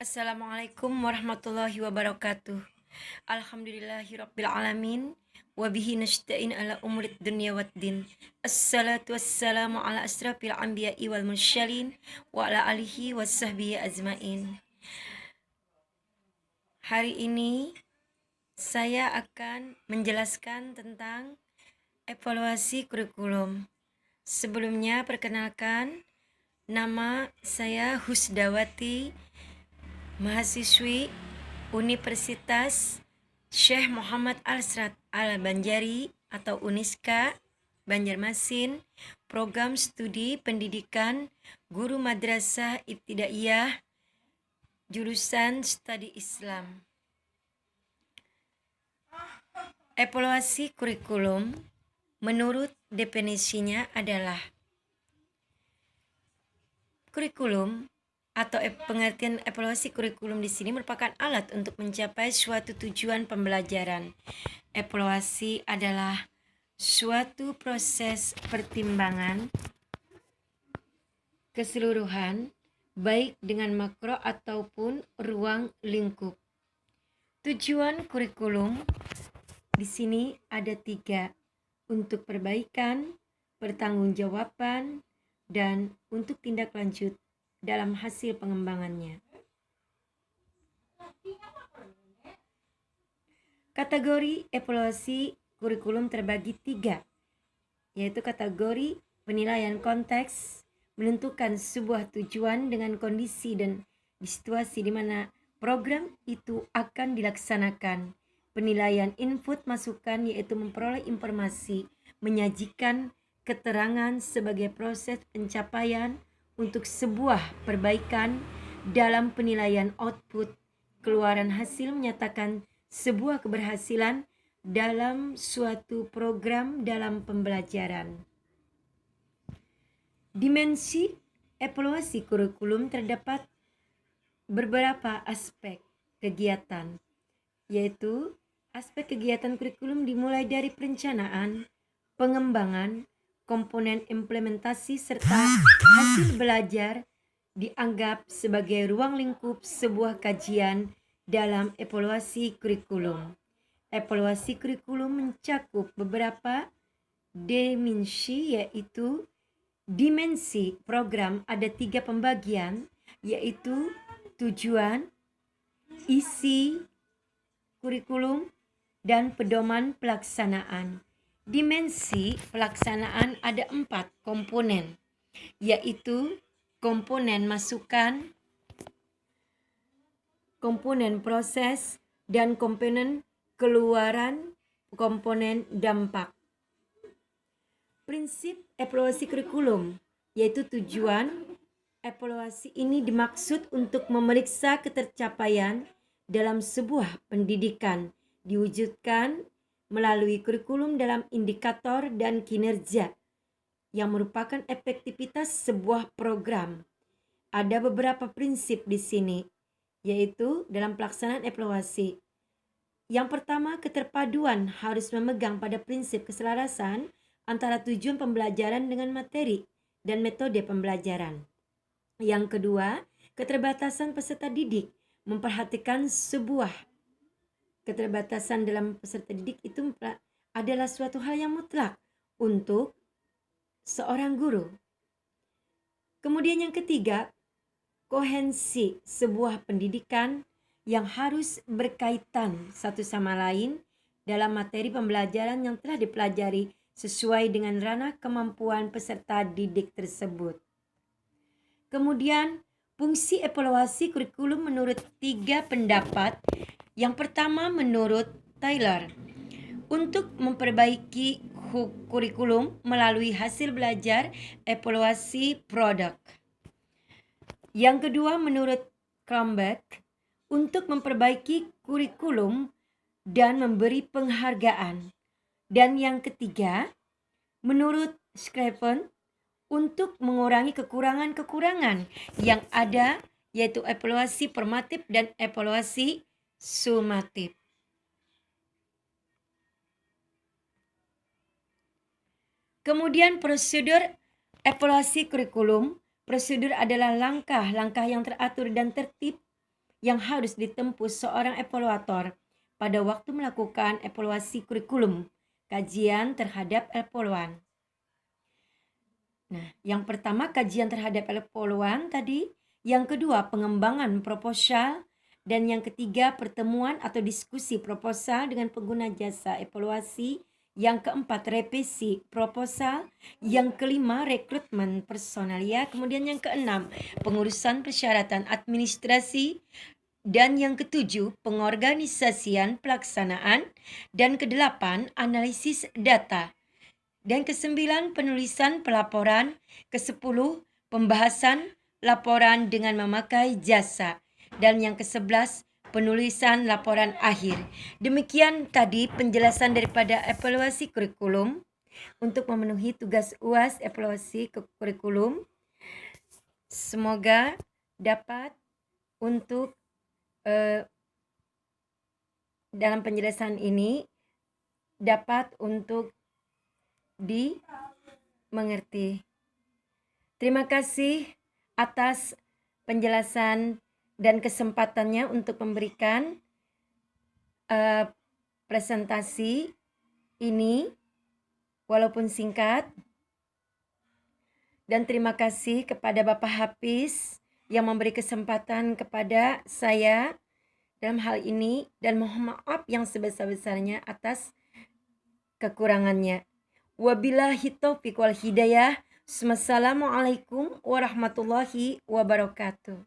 Assalamualaikum warahmatullahi wabarakatuh. Alhamdulillahirabbil alamin wa bihi nasta'in ala umurid dunya waddin. Assalatu wassalamu ala asrafil anbiya'i wal mursalin wa ala alihi wasahbihi ajmain. Hari ini saya akan menjelaskan tentang evaluasi kurikulum. Sebelumnya perkenalkan, nama saya Husdawati, mahasiswi Universitas Syekh Muhammad Al-Srat Al-Banjari atau Uniska, Banjarmasin, program studi pendidikan guru madrasah ibtidaiyah, jurusan studi Islam. Evaluasi kurikulum menurut definisinya adalah kurikulum atau pengertian evaluasi kurikulum di sini merupakan alat untuk mencapai suatu tujuan pembelajaran. Evaluasi adalah suatu proses pertimbangan keseluruhan baik dengan makro ataupun ruang lingkup. Tujuan kurikulum di sini ada 3, untuk perbaikan, pertanggungjawaban, dan untuk tindak lanjut dalam hasil pengembangannya. Kategori evaluasi kurikulum terbagi 3, yaitu kategori penilaian konteks, menentukan sebuah tujuan dengan kondisi dan di situasi di mana program itu akan dilaksanakan. Penilaian input masukan, yaitu memperoleh informasi, menyajikan keterangan sebagai proses pencapaian untuk sebuah perbaikan. Dalam penilaian output, keluaran hasil menyatakan sebuah keberhasilan dalam suatu program dalam pembelajaran. Dimensi evaluasi kurikulum terdapat beberapa aspek kegiatan, yaitu aspek kegiatan kurikulum dimulai dari perencanaan, pengembangan, komponen implementasi, serta hasil belajar dianggap sebagai ruang lingkup sebuah kajian dalam evaluasi kurikulum. Evaluasi kurikulum mencakup beberapa dimensi, yaitu dimensi program ada 3 pembagian, yaitu tujuan, isi kurikulum, dan pedoman pelaksanaan. Dimensi pelaksanaan ada 4 komponen, yaitu komponen masukan, komponen proses, dan komponen keluaran, komponen dampak. Prinsip evaluasi kurikulum, yaitu tujuan evaluasi ini dimaksud untuk memeriksa ketercapaian dalam sebuah pendidikan, diwujudkan melalui kurikulum dalam indikator dan kinerja yang merupakan efektivitas sebuah program. Ada beberapa prinsip di sini, yaitu dalam pelaksanaan evaluasi. Yang pertama, keterpaduan harus memegang pada prinsip keselarasan antara tujuan pembelajaran dengan materi dan metode pembelajaran. Yang kedua, keterbatasan peserta didik, memperhatikan sebuah keterbatasan dalam peserta didik itu adalah suatu hal yang mutlak untuk seorang guru. Kemudian yang ketiga, koherensi sebuah pendidikan yang harus berkaitan satu sama lain dalam materi pembelajaran yang telah dipelajari sesuai dengan ranah kemampuan peserta didik tersebut. Kemudian, fungsi evaluasi kurikulum menurut 3 pendapat. Yang pertama, menurut Taylor, untuk memperbaiki kurikulum melalui hasil belajar evaluasi produk. Yang kedua, menurut Crombeck, untuk memperbaiki kurikulum dan memberi penghargaan. Dan yang ketiga, menurut Scriven, untuk mengurangi kekurangan-kekurangan yang ada, yaitu evaluasi formatif dan evaluasi sumatif. Kemudian prosedur evaluasi kurikulum. Prosedur adalah langkah-langkah yang teratur dan tertib yang harus ditempuh seorang evaluator pada waktu melakukan evaluasi kurikulum kajian terhadap evaluan. Nah, yang pertama kajian terhadap evaluan tadi, yang kedua pengembangan proposal, dan yang ketiga pertemuan atau diskusi proposal dengan pengguna jasa evaluasi, yang keempat revisi proposal, yang kelima rekrutmen personalia, kemudian yang keenam pengurusan persyaratan administrasi, dan yang ketujuh pengorganisasian pelaksanaan, dan kedelapan analisis data, dan kesembilan penulisan pelaporan, kesepuluh pembahasan laporan dengan memakai jasa, dan yang kesebelas penulisan laporan akhir. Demikian tadi penjelasan daripada evaluasi kurikulum untuk memenuhi tugas UAS evaluasi kurikulum. Semoga dapat untuk dalam penjelasan ini dapat untuk dimengerti. Terima kasih atas penjelasan dan kesempatannya untuk memberikan presentasi ini walaupun singkat. Dan terima kasih kepada Bapak Hafiz yang memberi kesempatan kepada saya dalam hal ini, dan mohon maaf yang sebesar-besarnya atas kekurangannya. Wabillahi taufiq wal hidayah. Wassalamualaikum warahmatullahi wabarakatuh.